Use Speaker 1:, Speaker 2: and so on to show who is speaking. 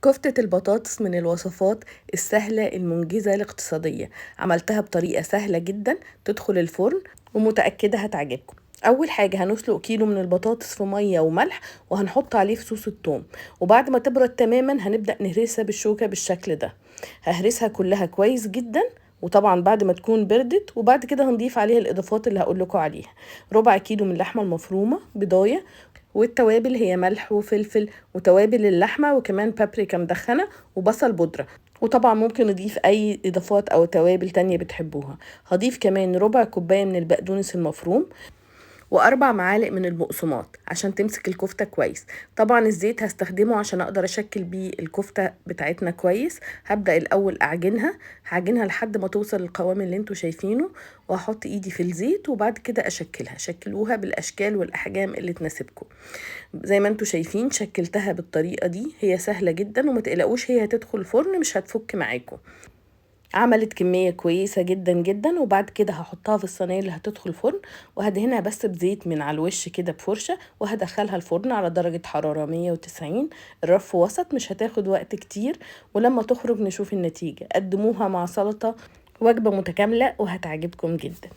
Speaker 1: كفتة البطاطس من الوصفات السهلة المنجزة الاقتصادية. عملتها بطريقة سهلة جدا تدخل الفرن ومتأكدة هتعجبكم. أول حاجة هنسلق كيلو من البطاطس في مية وملح وهنحط عليه فصوص الثوم، وبعد ما تبرد تماما هنبدأ نهرسها بالشوكة بالشكل ده. ههرسها كلها كويس جدا، وطبعا بعد ما تكون بردت، وبعد كده هنضيف عليها الإضافات اللي هقول لكم عليها. ربع كيلو من اللحمة المفرومة، بضاية، والتوابل هي ملح وفلفل وتوابل اللحمة وكمان بابريكا مدخنة وبصل بودرة، وطبعا ممكن نضيف اي اضافات او توابل تانية بتحبوها. هضيف كمان ربع كوباية من البقدونس المفروم واربع معالق من البقسماط عشان تمسك الكفتة كويس. طبعا الزيت هستخدمه عشان اقدر اشكل بيه الكفتة بتاعتنا كويس. هبدأ الاول هعجنها لحد ما توصل للقوام اللي انتوا شايفينه، وهحط ايدي في الزيت وبعد كده شكلوها بالاشكال والاحجام اللي تناسبكم. زي ما انتوا شايفين شكلتها بالطريقة دي، هي سهلة جدا وما تقلقوش هي هتدخل الفرن مش هتفك معاكم. عملت كمية كويسة جدا جدا، وبعد كده هحطها في الصينية اللي هتدخل الفرن، وهدهنها بس بزيت من على الوش كده بفرشة، وهدخلها الفرن على درجة حرارة 190. الرف وسط، مش هتاخد وقت كتير، ولما تخرج نشوف النتيجة. قدموها مع سلطة، وجبة متكاملة وهتعجبكم جدا.